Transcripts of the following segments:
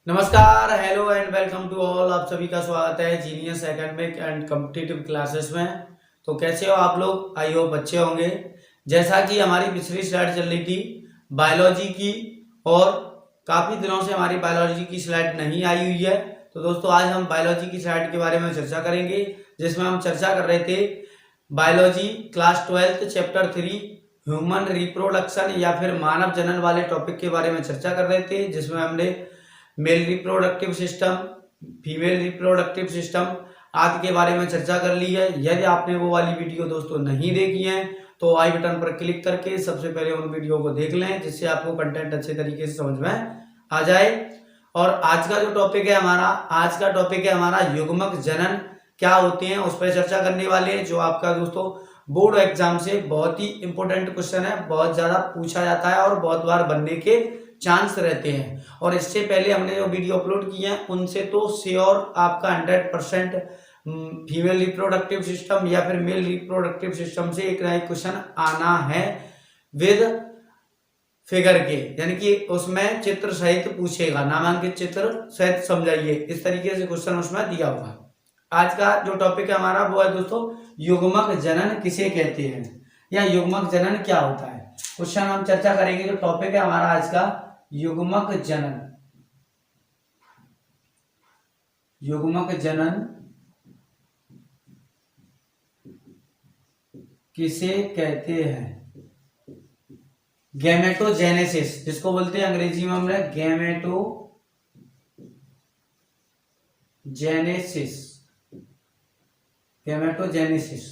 नमस्कार, hello and welcome to all. आप सभी का स्वागत है genius academic and competitive classes में। तो कैसे हो आप लोग? आई होप अच्छे होंगे। जैसा कि हमारी पिछली स्लाइड चल रही थी बायोलॉजी की, और काफ़ी दिनों से हमारी बायोलॉजी की स्लाइड नहीं आई हुई है। तो दोस्तों आज हम बायोलॉजी की स्लाइड के बारे में चर्चा करेंगे, जिसमें हम चर्चा कर रहे थे biology class 12 chapter 3 human reproduction या फिर मानव जनन वाले टॉपिक के बारे में चर्चा कर रहे थे, जिसमें हमने male reproductive system, female reproductive system आदि के बारे में चर्चा कर ली है। यदि आपने वो वाली वीडियो दोस्तों नहीं देखी है तो आई बटन पर क्लिक करके सबसे पहले उन वीडियो को देख लें, जिससे आपको कंटेंट अच्छे तरीके से समझ में आ जाए। और आज का जो टॉपिक है हमारा युग्मक जनन क्या होते हैं, उस पर चर्चा करने वाले हैं, जो आपका दोस्तों बोर्ड एग्जाम से बहुत ही इंपॉर्टेंट क्वेश्चन है, बहुत ज्यादा पूछा जाता है और बहुत बार बनने के चांस रहते हैं। और इससे पहले हमने जो वीडियो अपलोड किए हैं उनसे तो श्योर आपका 100% फीमेल रिप्रोडक्टिव सिस्टम या फिर मेल रिप्रोडक्टिव सिस्टम से एक ना एक क्वेश्चन आना है विद फिगर के, यानी कि उसमें चित्र सहित पूछेगा, नामांकित चित्र सहित समझाइए, इस तरीके से क्वेश्चन उसमें दिया होगा। आज का जो टॉपिक है हमारा वो है दोस्तों युग्मक जनन किसे कहते हैं या युग्मक जनन क्या होता है। क्वेश्चन हम चर्चा करेंगे। जो टॉपिक है हमारा आज का युग्मक जनन, युग्मक जनन किसे कहते हैं। गैमेटोजेनेसिस, जिसको बोलते हैं अंग्रेजी में हमने गैमेटोजेनेसिस, गैमेटोजेनेसिस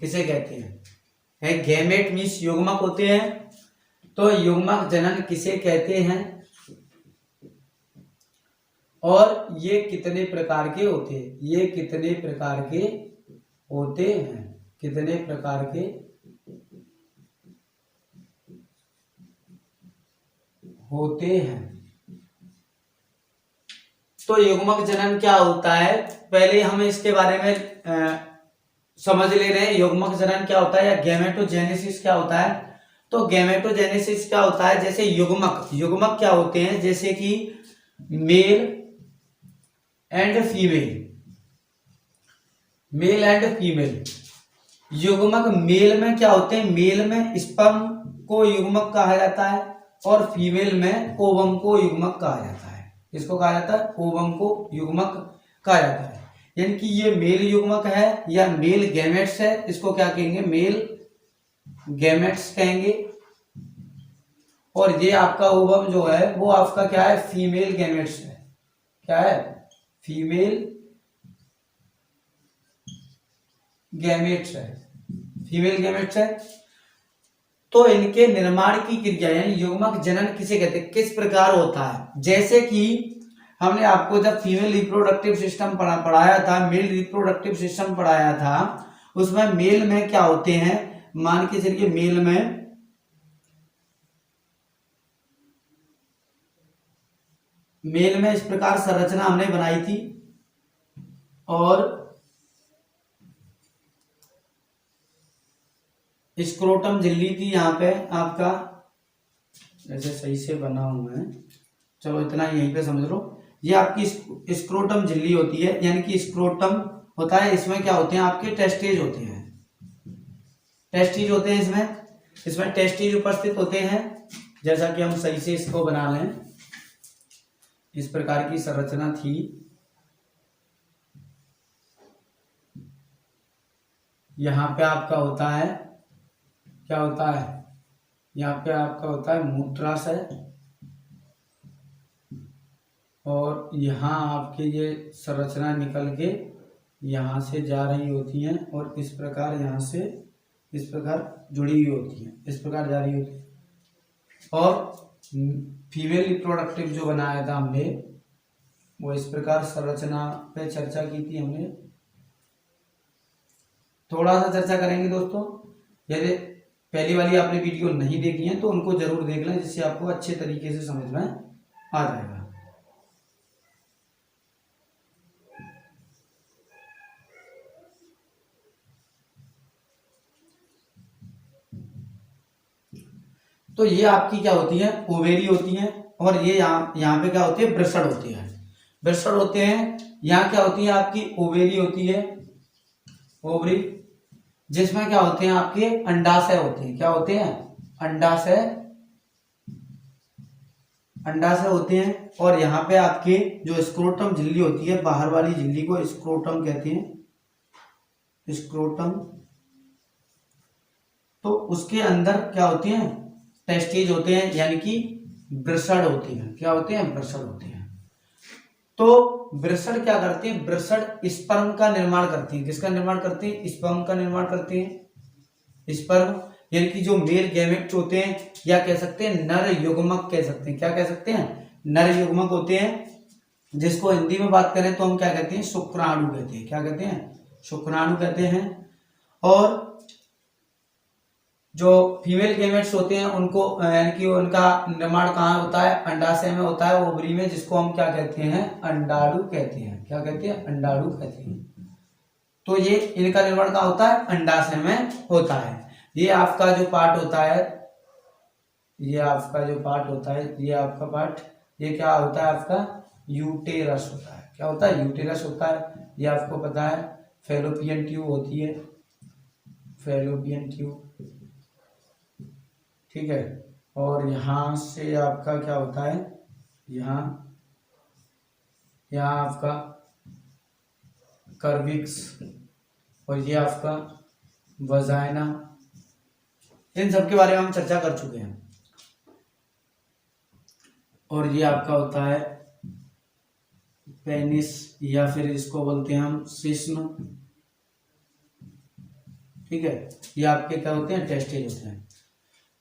किसे कहते हैं। गैमेट मीन्स युग्मक होते हैं, तो युग्मक जनन किसे कहते हैं और ये कितने प्रकार के होते हैं, ये कितने प्रकार के होते हैं, कितने प्रकार के होते हैं। तो युग्मक जनन क्या होता है, पहले हम इसके बारे में समझ ले रहे हैं। युग्मक जनन क्या होता है या गैमेटोजेनेसिस क्या होता है। तो गैमेटोजेनेसिस क्या होता है, जैसे युग्मक क्या होते हैं, जैसे कि मेल एंड फीमेल। युग्मक मेल में क्या होते हैं, मेल में स्पर्म को युग्मक कहा जाता है और फीमेल में ओवम को युग्मक कहा जाता है। इसको कहा जाता है ओवम को युग्मक कहा जाता है। यानी कि ये मेल युग्मक है या मेल गैमेट्स है, इसको क्या कहेंगे, मेल गैमेट्स कहेंगे। और ये आपका ओवम जो है वो आपका क्या है, फीमेल गैमेट्स है। क्या है, फीमेल गैमेट्स है, फीमेल गैमेट्स है। तो इनके निर्माण की क्रिया यानी युग्मक जनन किसे कहते हैं, किस प्रकार होता है। जैसे कि हमने आपको जब फीमेल रिप्रोडक्टिव सिस्टम पढ़ाया था, मेल रिप्रोडक्टिव सिस्टम पढ़ाया था, उसमें मेल में क्या होते हैं, मान के चलिए मेल में इस प्रकार संरचना हमने बनाई थी और स्क्रोटम झिल्ली थी यहाँ पे आपका, जैसे सही से बना हुआ है, चलो इतना यहीं पे समझ लो। ये आपकी स्क्रोटम झिल्ली होती है, यानी कि स्क्रोटम होता है, इसमें क्या होते हैं आपके टेस्टिज होते हैं, टेस्टिज होते हैं इसमें टेस्टिज उपस्थित होते हैं। जैसा कि हम सही से इसको बना लें, इस प्रकार की संरचना थी। यहाँ पे आपका होता है, क्या होता है, यहाँ पे आपका होता है मूत्राशय, और यहाँ आपके ये संरचना निकल के यहाँ से जा रही होती हैं और इस प्रकार यहाँ से इस प्रकार जुड़ी हुई होती हैं, इस प्रकार जा रही होती है। और फीमेल रिप्रोडक्टिव जो बनाया था हमने वो इस प्रकार संरचना पे चर्चा की थी हमने। थोड़ा सा चर्चा करेंगे दोस्तों। यदि पहली वाली आपने वीडियो नहीं देखी है तो उनको जरूर देख लें, जिससे आपको अच्छे तरीके से समझ में आ जाएगा। तो ये आपकी क्या होती है, ओवेरी होती है, और ये यहाँ पे क्या होती है, ब्रसड होती है। वृषण होते हैं। यहाँ क्या होती है आपकी ओवेरी होती है, ओवरी, जिसमें क्या होते हैं आपके अंडाशय होते हैं। क्या होते हैं? अंडाशय, अंडाशय होते हैं। और यहाँ पे आपके जो स्क्रोटम झिल्ली होती है, बाहर वाली झिल्ली को स्क्रोटम कहते हैं, स्क्रोटम। तो उसके अंदर क्या होते हैं? टेस्टिज होते हैं, यानी कि वृषण होते हैं। क्या होते हैं? वृषण होते हैं। तो वृषण क्या करते हैं? वृषण स्पर्म का निर्माण करते हैं। किसका निर्माण करते हैं? स्पर्म का निर्माण करते हैं। स्पर्म यानी कि जो मेल गैमेट्स होते हैं, या कह सकते हैं नर युग्मक कह सकते हैं। क्या कह सकते हैं? नर युग्मक होते हैं, जिसको हिंदी में बात करें तो हम क्या कहते हैं? शुक्राणु कहते हैं। क्या कहते हैं? शुक्राणु कहते हैं। और जो फीमेल गैमेट्स होते हैं उनको यानी कि उनका निर्माण कहाँ होता है? अंडाशय में होता है, ओवरी में, जिसको हम क्या कहते हैं? अंडाणु कहते हैं। क्या कहते हैं? अंडाणु कहते हैं। तो ये इनका निर्माण कहाँ होता है? अंडाशय में होता है। ये आपका जो पार्ट होता है, ये आपका जो पार्ट होता है, ये आपका पार्ट, ये क्या होता है? आपका यूटेरस होता है। क्या होता है? यूटेरस होता है। ये आपको पता है। फैलोपियन ट्यूब होती है, फैलोपियन ट्यूब, ठीक है। और यहां से आपका क्या होता है? यहाँ आपका कर्विक्स, और ये आपका वजाइना। इन सब के बारे में हम चर्चा कर चुके हैं। और ये आपका होता है पेनिस, या फिर इसको बोलते हैं हम शिश्न, ठीक है। ये आपके क्या होते हैं? टेस्टेज होते हैं।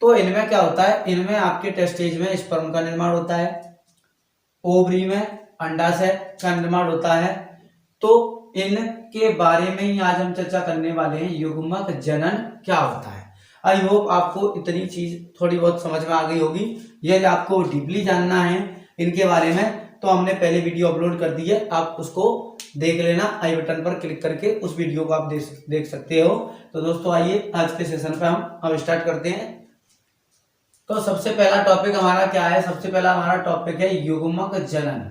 तो इनमें क्या होता है? इनमें आपके टेस्टेज में स्पर्म का निर्माण होता है, ओवरी में अंडाशय का निर्माण होता है। तो इनके बारे में ही आज हम चर्चा करने वाले हैं, युग्मक जनन क्या होता है। आई होप आपको इतनी चीज थोड़ी बहुत समझ में आ गई होगी। यदि आपको डीपली जानना है इनके बारे में तो हमने पहले वीडियो अपलोड कर दी है, आप उसको देख लेना। आई बटन पर क्लिक करके उस वीडियो को आप देख सकते हो। तो दोस्तों आइए आज के सेशन पे हम अब स्टार्ट करते हैं। तो सबसे पहला टॉपिक हमारा क्या है? सबसे पहला हमारा टॉपिक है युग्मक जनन।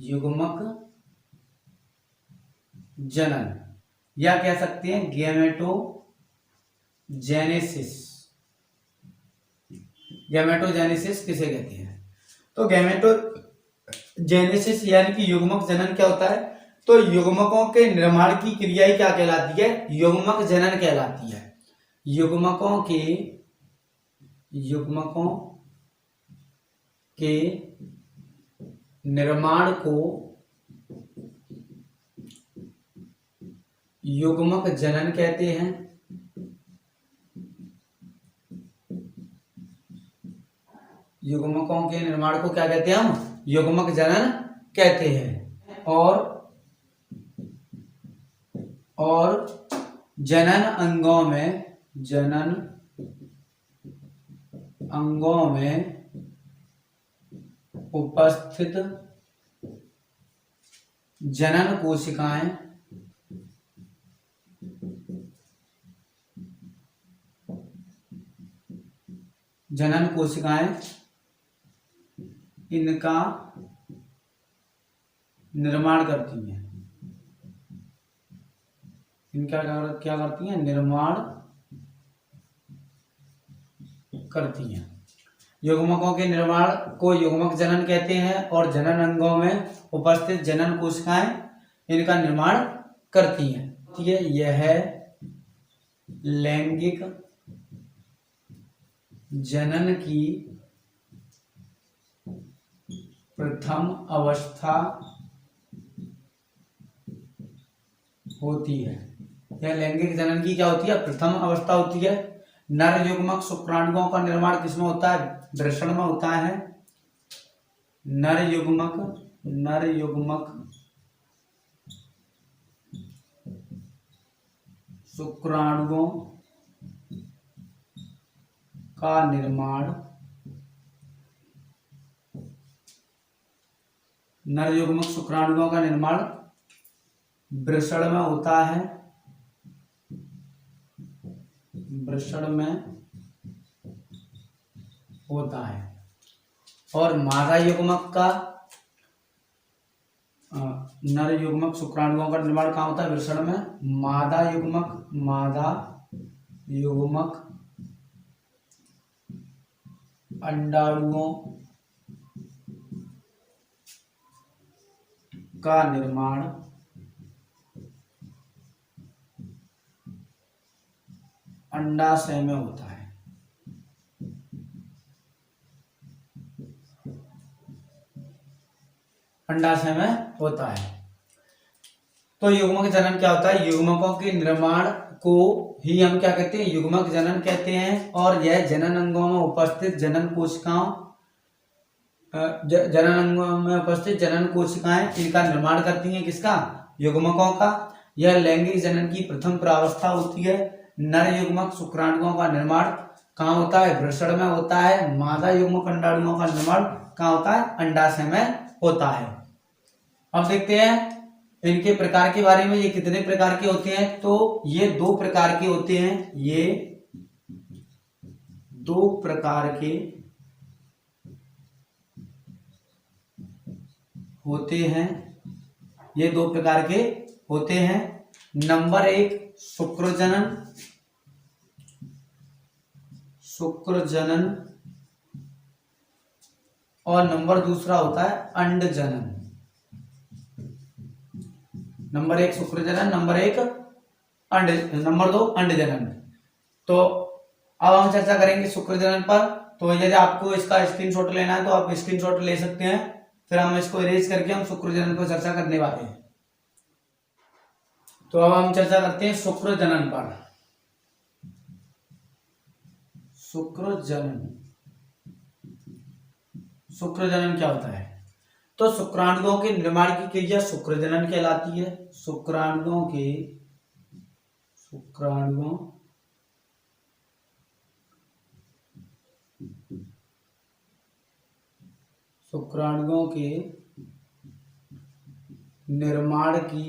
युग्मक जनन, या कह सकते हैं गैमेटोजेनेसिस। गैमेटोजेनेसिस किसे कहते हैं? तो गैमेटोजेनेसिस यानी कि युग्मक जनन क्या होता है? तो युग्मकों के निर्माण की क्रिया क्या कहलाती है? युग्मक जनन कहलाती है। युग्मकों के निर्माण को युग्मक जनन कहते हैं। युग्मकों के निर्माण को क्या कहते हैं हम? युग्मक जनन कहते हैं। और जनन अंगों में उपस्थित जनन कोशिकाएं इनका निर्माण करती हैं। इनका क्या करती हैं? निर्माण करती हैं। युग्मकों के निर्माण को युग्मक जनन कहते हैं। और जनन अंगों में उपस्थित जनन कोशिकाएं इनका निर्माण करती हैं। यह लैंगिक जनन की प्रथम अवस्था होती है। यह लैंगिक जनन की क्या होती है? प्रथम अवस्था होती है। नर युग्मक शुक्राणुओं का निर्माण किसमें होता है? वृषण में होता है। नर युग्मक शुक्राणुओं का निर्माण वृषण में होता है। और मादा युग्मक का नर युग्मक शुक्राणुओं का निर्माण कहाँ होता है? वृषण में। मादा युग्मक अंडाणुओं का निर्माण अंडाशय में होता है। अंडाशय में होता है। तो युग्मक जनन क्या होता है? युग्मकों के निर्माण को ही हम क्या कहते हैं? युग्मक जनन कहते हैं। और यह जनन अंगों में उपस्थित जनन कोशिकाएं इनका निर्माण करती हैं। किसका? युग्मकों का। यह लैंगिक जनन की प्रथम प्रावस्था होती है। नर युग्मक शुक्राणुओं का निर्माण कहाँ होता है? वृषण में होता है। मादा युग्मक अंडाणुओं का निर्माण कहाँ होता है? अंडाशय में होता है। अब देखते हैं इनके प्रकार के बारे में। ये कितने प्रकार के होते हैं? तो ये 2 प्रकार के होते हैं। ये 2 प्रकार के होते हैं। ये 2 प्रकार के होते हैं। नंबर 1 शुक्रजनन और नंबर दूसरा होता है अंडजनन। Number 1 शुक्रजनन, number 2 अंडजनन। तो अब हम चर्चा करेंगे शुक्रजनन पर। तो यदि आपको इसका स्क्रीनशॉट लेना है तो आप स्क्रीनशॉट ले सकते हैं। फिर हम इसको इरेज करके हम शुक्रजनन पर चर्चा करने वाले हैं। तो अब हम चर्चा करते हैं शुक्रजनन पर। शुक्रजनन क्या होता है? तो शुक्राणुओं के निर्माण की क्रिया शुक्रजनन कहलाती है। शुक्राणुओं के निर्माण की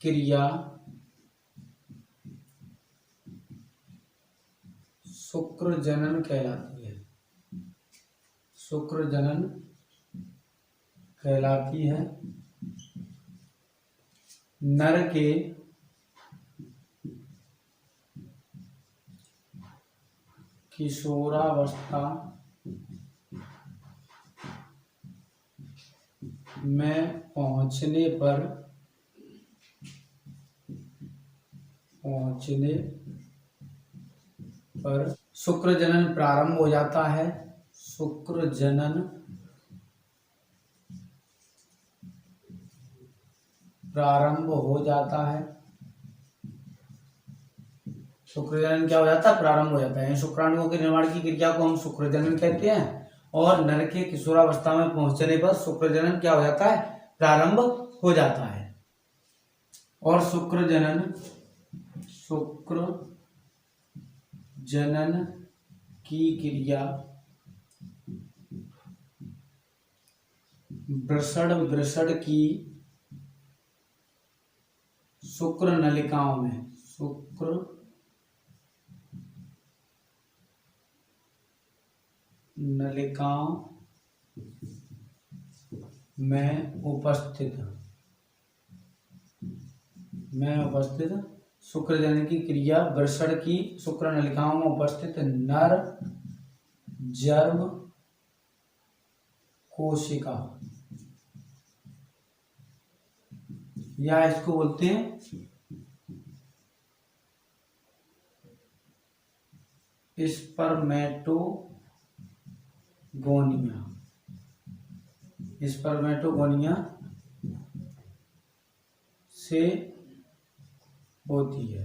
क्रिया शुक्रजनन कहलाती है। शुक्रजनन कहलाती है। नर के किशोरावस्था में पहुंचने पर शुक्रजनन प्रारंभ हो जाता है। शुक्रजनन प्रारंभ हो जाता है। शुक्रजनन क्या हो जाता है? प्रारंभ हो जाता है। शुक्राणुओं के निर्माण की क्रिया को हम शुक्रजनन कहते हैं। और नर के किशोरावस्था में पहुंचने पर शुक्रजनन क्या हो जाता है? प्रारंभ हो जाता है। और शुक्रजनन की क्रिया वृषण की शुक्र नलिकाओं में उपस्थित शुक्रजनन की क्रिया वृषण की शुक्र नलिकाओं में उपस्थित नर जर्म कोशिका, या इसको बोलते हैं स्पर्मेटोगोनिया से होती है।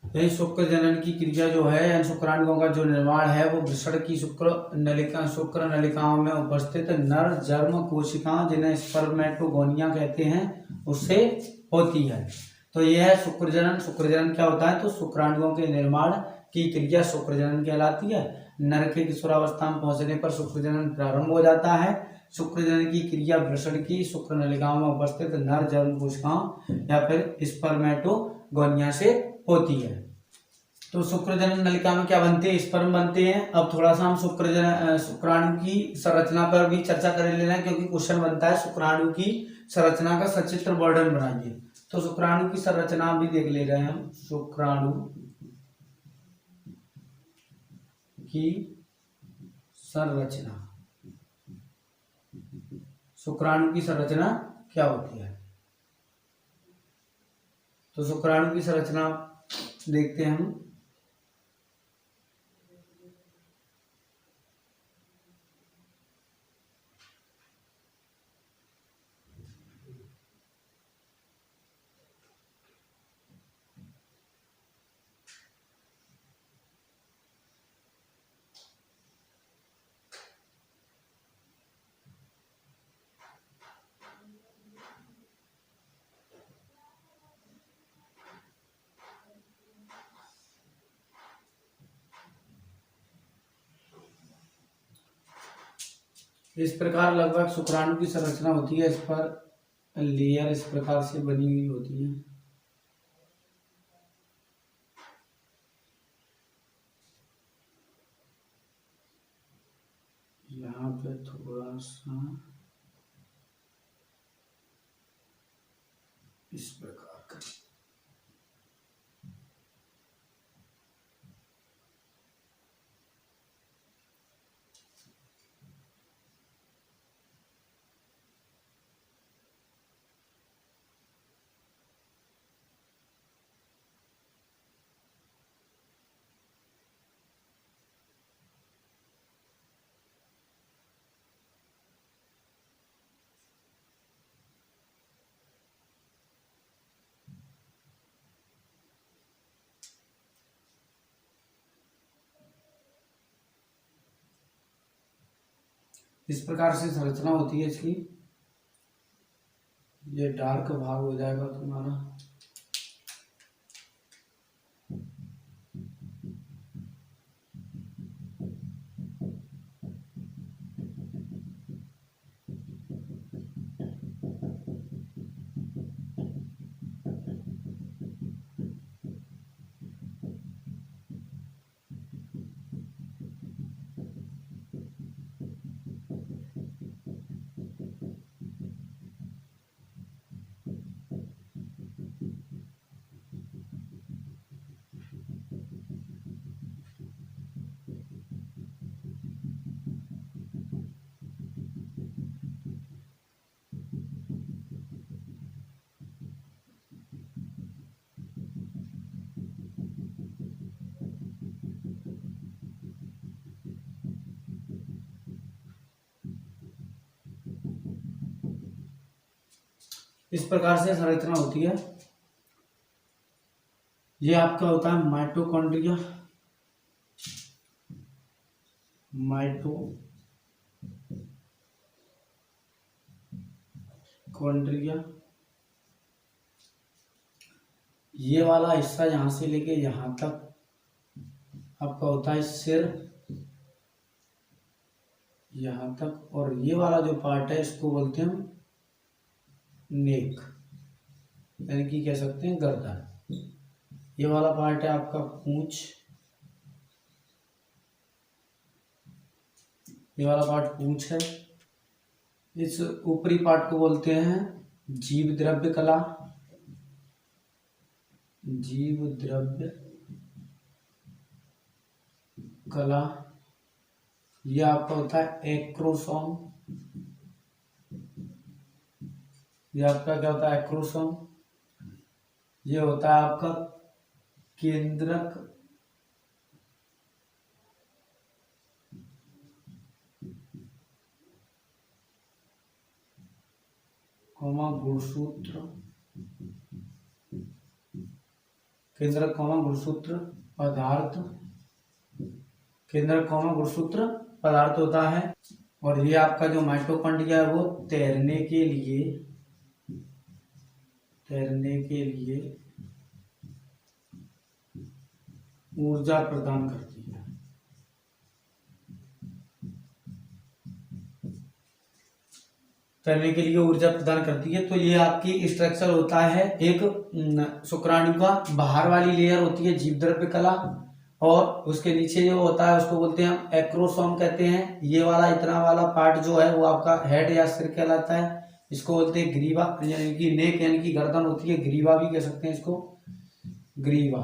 यही शुक्र जनन की क्रिया जो है, शुक्राणुओं का जो निर्माण है वो वृषण की शुक्र नलिकाओं में उपस्थित नर जर्म कोशिकाओं, जिन्हें स्पर्मेटोगोनिया कहते हैं, उससे होती है। तो यह है शुक्रजनन। शुक्रजनन क्या होता है? तो शुक्राणुओं के निर्माण की क्रिया शुक्रजनन कहलाती है। नर के किशोरावस्था में पहुंचने पर शुक्रजनन प्रारंभ हो जाता है। शुक्रजनन की क्रिया वृषण की शुक्र नलिकाओं में उपस्थित नर जर्म कोशिकाओं या फिर स्पर्मेटोगोनिया से होती है। तो शुक्रजनन नलिका में क्या बनते हैं, स्पर्म बनते हैं। अब थोड़ा सा हम शुक्राणु की संरचना पर भी चर्चा कर लेना है, क्योंकि क्वेश्चन बनता है शुक्राणु की संरचना का सचित्र वर्णन बनाइए। तो शुक्राणु की संरचना भी देख ले रहे हैं हम। शुक्राणु की संरचना, शुक्राणु की संरचना क्या होती है। तो शुक्राणु की संरचना देखते हैं हम। इस प्रकार लगभग शुक्राणु की संरचना होती है। इस पर लेयर इस प्रकार से बनी हुई होती है। यहाँ पे थोड़ा सा इस प्रकार का इस प्रकार से संरचना होती है इसकी। ये डार्क भाग हो जाएगा तुम्हारा। इस प्रकार से संरचना होती है। ये आपका होता है माइटोकॉन्ड्रिया। माइटोकॉन्ड्रिया ये वाला हिस्सा यहां से लेके यहां तक आपका होता है सिर, यहां तक। और ये वाला जो पार्ट है इसको बोलते हैं हम नेक, यानी कि कह सकते हैं गर्दन। ये वाला पार्ट है आपका पूंछ, ये वाला पार्ट पूंछ है। इस ऊपरी पार्ट को बोलते हैं जीव द्रव्य कला, जीव द्रव्य कला। ये आपका होता है एक्रोसोम। ये आपका क्या होता है, एक्रोसोम। ये होता है आपका केंद्रक गुणसूत्र, केंद्रक गुणसूत्र पदार्थ, केंद्रक गुणसूत्र पदार्थ होता है। और ये आपका जो माइटोकॉन्ड्रिया है वो तैरने के लिए ऊर्जा प्रदान करती है। तैरने के लिए ऊर्जा प्रदान करती है। तो ये आपकी स्ट्रक्चर होता है एक शुक्राणु का। बाहर वाली लेयर होती है जीवद्रव्य कला, और उसके नीचे जो होता है उसको बोलते हैं हम एक्रोसोम कहते हैं। ये वाला इतना वाला पार्ट जो है वो आपका हेड या सिर कहलाता है। इसको बोलते हैं ग्रीवा, यानी कि नेक यानी कि गर्दन होती है, ग्रीवा भी कह सकते हैं इसको, ग्रीवा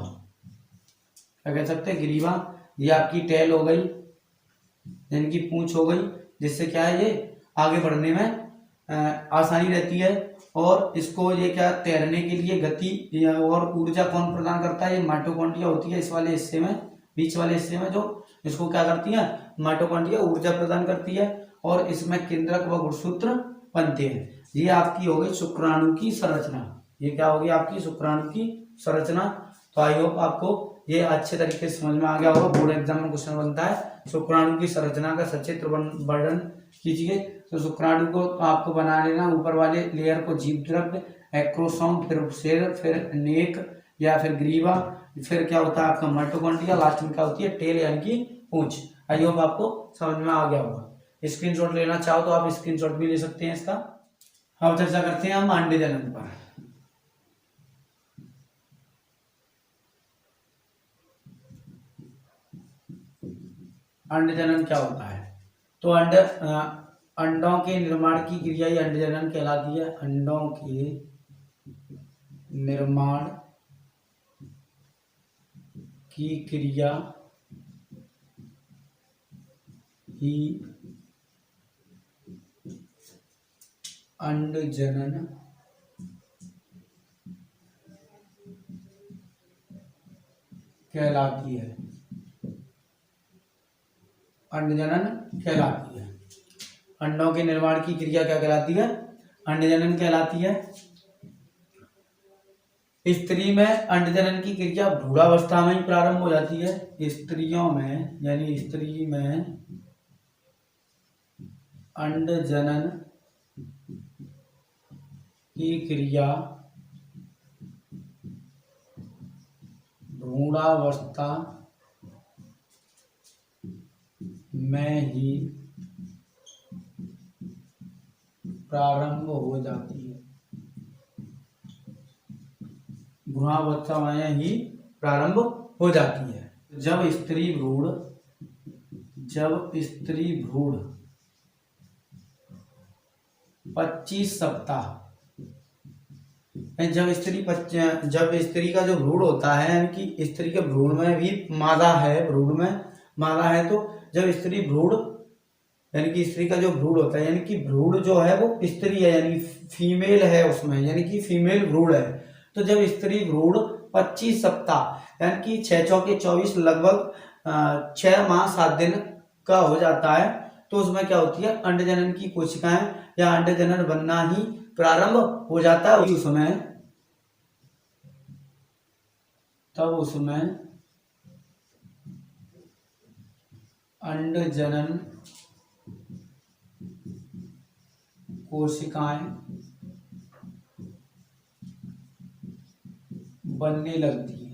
क्या कह सकते हैं, ग्रीवा। ये आपकी टेल हो गई यानी कि पूंछ हो गई, जिससे क्या है ये आगे बढ़ने में आसानी रहती है। और इसको ये क्या तैरने के लिए गति और ऊर्जा कौन प्रदान करता है, ये माइटोकॉन्ड्रिया होती है। इस वाले हिस्से में, बीच वाले हिस्से में जो इसको क्या करती है, माइटोकॉन्ड्रिया ऊर्जा प्रदान करती है, और इसमें केंद्रक व गुणसूत्र बनते हैं। ये आपकी हो गई शुक्राणु की संरचना। ये क्या होगी आपकी शुक्राणु की संरचना। तो आई होप आपको ये अच्छे तरीके से समझ में आ गया होगा। बोर्ड एग्जाम में क्वेश्चन बनता है शुक्राणु की संरचना का सचित्र वर्णन कीजिए। तो शुक्राणु को आपको बना लेना, ऊपर वाले लेयर को जीवद्रव्य, एक्रोसोम, फिर सिर, फिर नेक या फिर ग्रीवा, फिर क्या होता है आपका माइटोकॉन्ड्रिया, लास्ट में क्या होती है टेल यानी कि पूंछ। आई होप आपको समझ में आ गया होगा। स्क्रीनशॉट लेना चाहो तो आप स्क्रीनशॉट भी ले सकते हैं इसका। अब चर्चा करते हैं हम अंडे जनन पर। अंड जनन क्या होता है, तो अंडों के निर्माण की क्रिया ही अंड जनन कहलाती है। अंडों के निर्माण की क्रिया ही अंड जनन कहलाती है। अंड जनन कहलाती है। अंडों के निर्माण की क्रिया क्या कहलाती है, अंड जनन कहलाती है। स्त्री में अंड जनन की क्रिया भ्रूणावस्था में ही प्रारंभ हो जाती है। स्त्रियों में यानी स्त्री में अंड जनन की क्रिया भ्रूणावस्था में ही प्रारंभ हो जाती है। भ्रूणावस्था में ही प्रारंभ हो जाती है। जब स्त्री भ्रूण 25 सप्ताह, जब स्त्री का जो भ्रूण होता है, यानी कि स्त्री के भ्रूण में भी मादा है, भ्रूण में मादा है, तो जब स्त्री भ्रूण यानी कि स्त्री का जो भ्रूण होता है, यानी कि भ्रूण जो है वो स्त्री है यानी फीमेल है उसमें, यानी कि फीमेल भ्रूण है। तो जब स्त्री भ्रूण 25 सप्ताह यानी कि 6 चौके 24 लगभग 6 माह 7 दिन का हो जाता है, तो उसमें क्या होती है अंड जनन की कोशिकाएं या अंड जनन बनना ही प्रारंभ हो जाता है। उसमें अंड जनन कोशिकाएं बनने लगती है।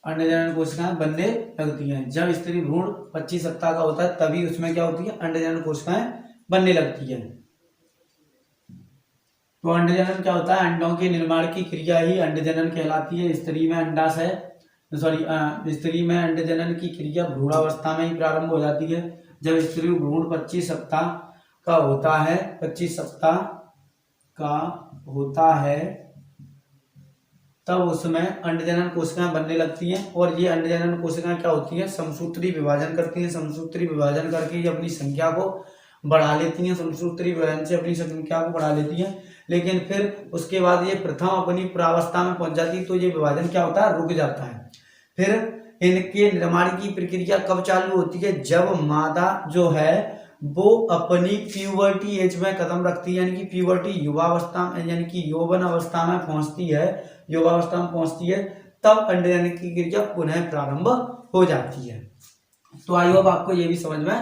अंड जनन कोशिकाएं बनने लगती हैं। जब स्त्री भ्रूण 25 सप्ताह का होता है तभी उसमें क्या होती है अंड जनन कोशिकाएं बनने लगती है। तो अंड जनन क्या होता है, अंडों के निर्माण की क्रिया ही अंड जनन कहलाती है। स्त्री में स्त्री में अंड जनन की क्रिया भ्रूणावस्था में ही प्रारंभ हो जाती है। जब स्त्री भ्रूण 25 सप्ताह का होता है, 25 सप्ताह का होता है, तब उसमें अंडजनन कोशिकाएं बनने लगती हैं। और ये अंडजनन कोशिकाएं क्या होती हैं, समसूत्री विभाजन करती हैं। समसूत्री विभाजन करके ये अपनी संख्या को बढ़ा लेती हैं, समसूत्री विभाजन से अपनी संख्या को बढ़ा लेती हैं। लेकिन फिर उसके बाद ये प्रथम अपनी प्रावस्था में पहुंच जाती है, तो ये विभाजन क्या होता है, रुक जाता है। फिर इनके निर्माण की प्रक्रिया कब चालू होती है, जब मादा जो है वो अपनी प्यूबर्टी एज में कदम रखती है, यानी कि प्यूबर्टी युवावस्था में यानी कि यौवन अवस्था में पहुंचती है, युवावस्था में पहुंचती है, तब अंडजनन की क्रिया पुनः प्रारंभ हो जाती है। तो आई होप आपको ये भी समझ में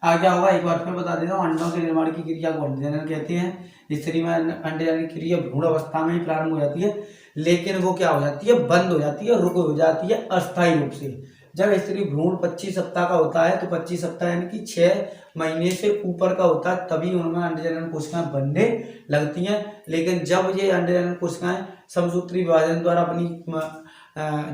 आ गया होगा। एक बार फिर बता देता हूँ, अंडों के निर्माण की क्रिया को अंडजनन कहते हैं। स्त्री में अंडजनन की क्रिया भ्रूण अवस्था में ही प्रारंभ हो जाती है, लेकिन वो क्या हो जाती है, बंद हो जाती है, रुक हो जाती है अस्थायी रूप से। जब स्त्री भ्रूण 25 सप्ताह का होता है तो 25 सप्ताह यानी कि 6 महीने से ऊपर का होता है तभी उनमें अंडजनन कोशिकाएं बनने लगती हैं। लेकिन जब ये अंडजनन कोशिकाएं समसूत्री विभाजन द्वारा अपनी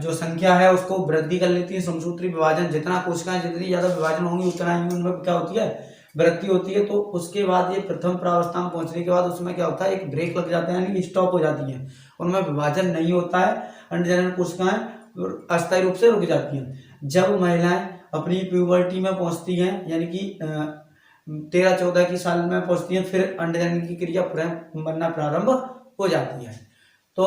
जो संख्या है उसको वृद्धि कर लेती है, समसूत्री विभाजन जितना कोशिकाएं जितनी ज्यादा विभाजन होंगी उतना ही उनमें क्या होती है, वृद्धि होती है। तो उसके बाद ये प्रथम प्रावस्था में पहुंचने के बाद उसमें क्या होता है, एक ब्रेक लग जाता है यानी कि स्टॉप हो जाती है, उनमें विभाजन नहीं होता है, अंडजनन कोशिकाएं अस्थायी रूप से रुक जाती हैं। जब महिलाएं अपनी प्यूबर्टी में पहुंचती हैं यानी कि 13-14 की साल में पहुंचती हैं, फिर अंडजनन की क्रिया बनना प्रारंभ हो जाती है। तो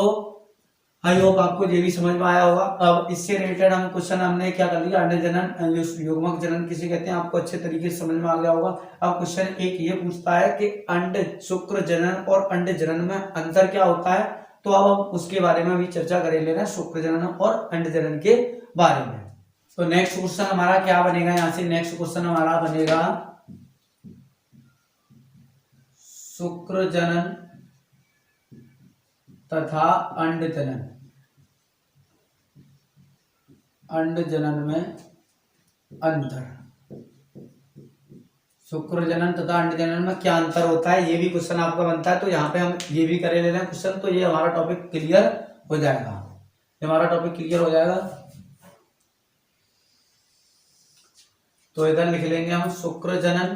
आई होप आपको ये भी समझ में आया होगा। अब इससे रिलेटेड हम क्वेश्चन हमने क्या कर लिया, अंडजनन युग्मक जनन किसे कहते हैं आपको अच्छे तरीके से समझ में आ गया होगा। अब क्वेश्चन एक ये पूछता है कि अंड शुक्र जनन और अंड जनन में अंतर क्या होता है, तो अब हम उसके बारे में भी चर्चा कर लेना, शुक्र जनन और अंड जनन के बारे में। तो नेक्स्ट क्वेश्चन हमारा क्या बनेगा, यहाँ से नेक्स्ट क्वेश्चन हमारा बनेगा शुक्र जनन तथा अंड जनन। अंड जनन में अंतर, शुक्र जनन तथा अंड जनन में क्या अंतर होता है, ये भी क्वेश्चन आपका बनता है। तो यहाँ पे हम ये भी करे ले रहे हैं क्वेश्चन, तो ये हमारा टॉपिक क्लियर हो जाएगा, हमारा टॉपिक क्लियर हो जाएगा। तो इधर लिख लेंगे हम शुक्र जनन,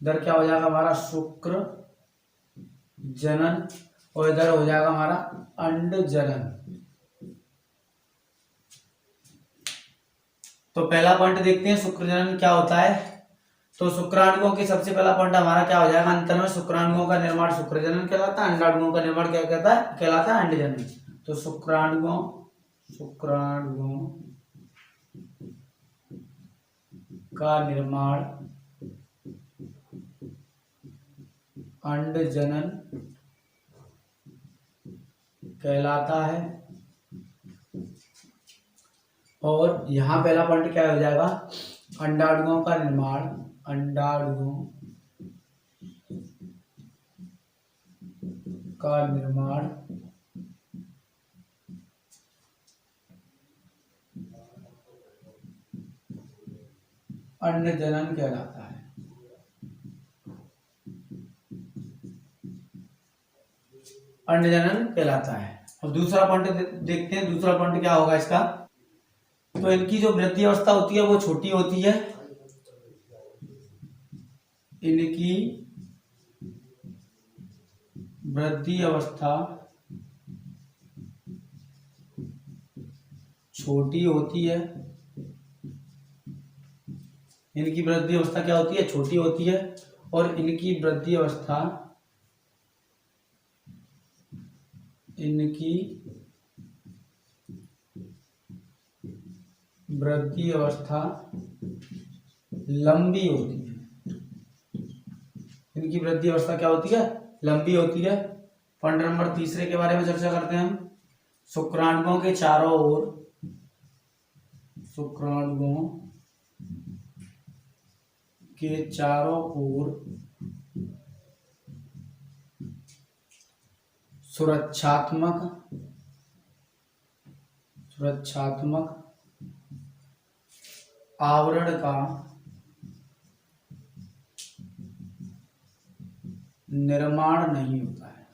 इधर क्या हो जाएगा हमारा शुक्र जनन, और इधर हो जाएगा हमारा अंड जनन। तो पहला पॉइंट देखते हैं शुक्र जनन क्या होता है। तो शुक्राणुओं की सबसे पहला पॉइंट हमारा क्या हो जाएगा, अंतर में शुक्राणुओं का निर्माण शुक्र जनन कहलाता है, अंडाणुओं का निर्माण क्या कहलाता है अंड जनन। तो शुक्राणुओं का निर्माण अंड जनन कहलाता है। और यहाँ पहला पॉइंट क्या हो जाएगा, अंडाणुओं का निर्माण, अंडाणुओं का निर्माण अंड जनन कहलाता है। अंड जनन कहलाता है। अब दूसरा पॉइंट देखते हैं, दूसरा पॉइंट क्या होगा इसका। तो इनकी जो वृद्धि अवस्था होती है वो छोटी होती है, इनकी वृद्धि अवस्था छोटी होती है, इनकी वृद्धि अवस्था क्या होती है, छोटी होती है। और इनकी वृद्धि अवस्था लंबी होती है, इनकी वृद्धि अवस्था क्या होती है, लंबी होती है। पॉइंट नंबर तीसरे के बारे में चर्चा करते हैं हम। शुक्राणुओं के चारों ओर, शुक्राणुओं के चारों ओर सुरक्षात्मक आवरण का निर्माण नहीं होता है।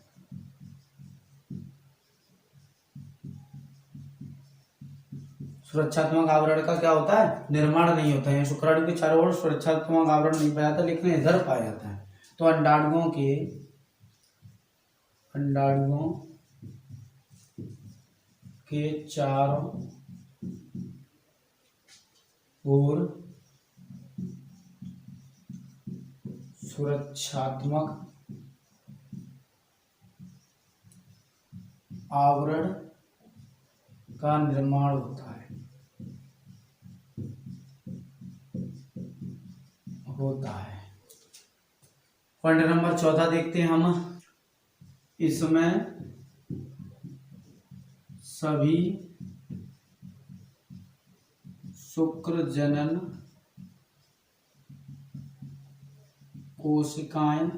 सुरक्षात्मक आवरण का क्या होता है, निर्माण नहीं होता है। शुक्राणु के चारों ओर सुरक्षात्मक आवरण नहीं पाया जाता, लेकिन इधर पाया जाता है। तो अंडाणुओं के चारों ओर सुरक्षात्मक आवरण का निर्माण होता है। पॉइंट नंबर चौथा देखते हैं हम। इसमें सभी शुक्र जनन कोशिकाएं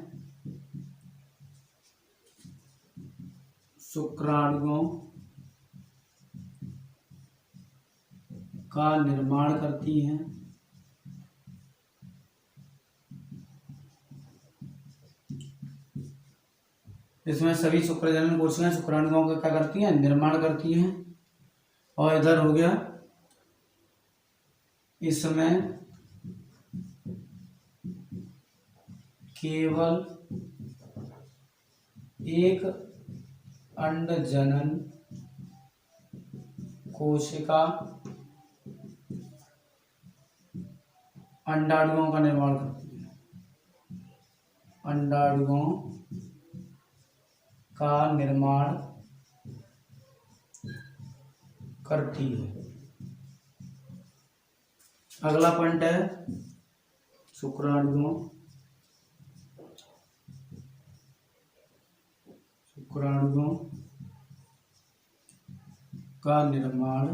शुक्राणुओं का निर्माण करती हैं। इसमें सभी शुक्रजनन कोशिकाएं शुक्राणुओं का क्या करती हैं, निर्माण करती हैं। और इधर हो गया, इसमें केवल एक अंडजनन कोशिका अंडाणुओं का निर्माण करती है। अंडाणुओं का निर्माण करती है। अगला पॉइंट है शुक्राणुओं का निर्माण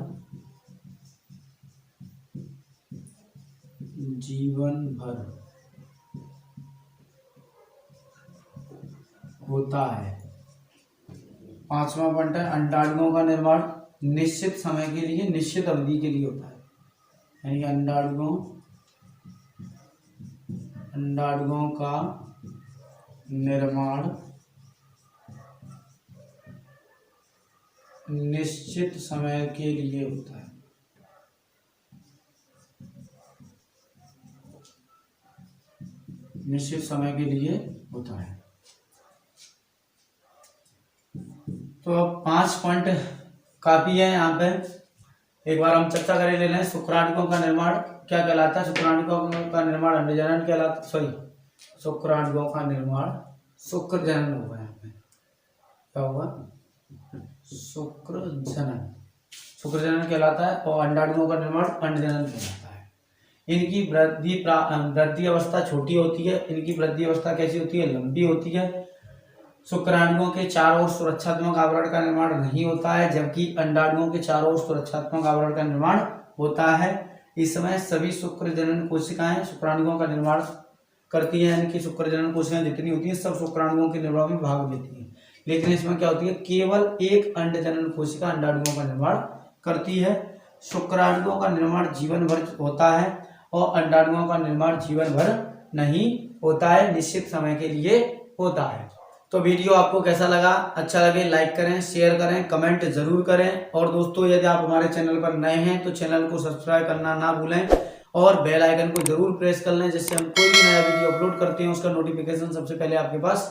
जीवन भर होता है। 5वां पॉइंट है अंडाणुओं का निर्माण निश्चित समय के लिए, निश्चित अवधि के लिए होता है। यानी अंडाणुओं का निर्माण निश्चित समय के लिए होता है। निश्चित समय के लिए होता है। तो अब 5 पॉइंट काफी है। यहाँ पे एक बार हम चर्चा करें ले लें। शुक्राणुओं का निर्माण क्या कहलाता है? शुक्राणुओं का निर्माण अंडजनन कहलाता, शुक्राणुओं का निर्माण शुक्रजनन होगा। यहाँ पे क्या होगा? शुक्रजनन कहलाता है। और अंडाणुओं का निर्माण अंडजनन कहलाता है। इनकी वृद्धि अवस्था छोटी होती है। इनकी वृद्धि अवस्था कैसी होती है? लंबी होती है। शुक्राणुओं के चारों ओर सुरक्षात्मक आवरण का निर्माण नहीं होता है, जबकि अंडाणुओं के चारों ओर सुरक्षात्मक आवरण का निर्माण होता है। इस समय सभी शुक्रजनन कोशिकाएं शुक्राणुओं का निर्माण करती हैं। यानी कि शुक्रजनन कोशिकाएं जितनी होती हैं सब शुक्राणुओं के निर्माण में भाग लेती हैं। लेकिन इसमें क्या होती है? केवल एक अंडजनन कोशिका अंडाणुओं का निर्माण करती है। शुक्राणुओं का निर्माण जीवन भर होता है और अंडाणुओं का निर्माण जीवन भर नहीं होता है, निश्चित समय के लिए होता है। तो वीडियो आपको कैसा लगा? अच्छा लगे लाइक करें, शेयर करें, कमेंट जरूर करें। और दोस्तों यदि आप हमारे चैनल पर नए हैं तो चैनल को सब्सक्राइब करना ना भूलें और बेल आइकन को जरूर प्रेस कर लें, जिससे हम कोई भी नया वीडियो अपलोड करते हैं उसका नोटिफिकेशन सबसे पहले आपके पास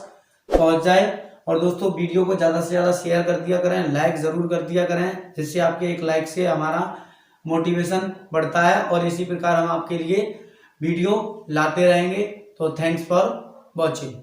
पहुंच जाए। और दोस्तों वीडियो को ज़्यादा से ज़्यादा शेयर कर दिया करें, लाइक ज़रूर कर दिया करें, जिससे आपके एक लाइक से हमारा मोटिवेशन बढ़ता है और इसी प्रकार हम आपके लिए वीडियो लाते रहेंगे। तो थैंक्स फॉर वॉचिंग।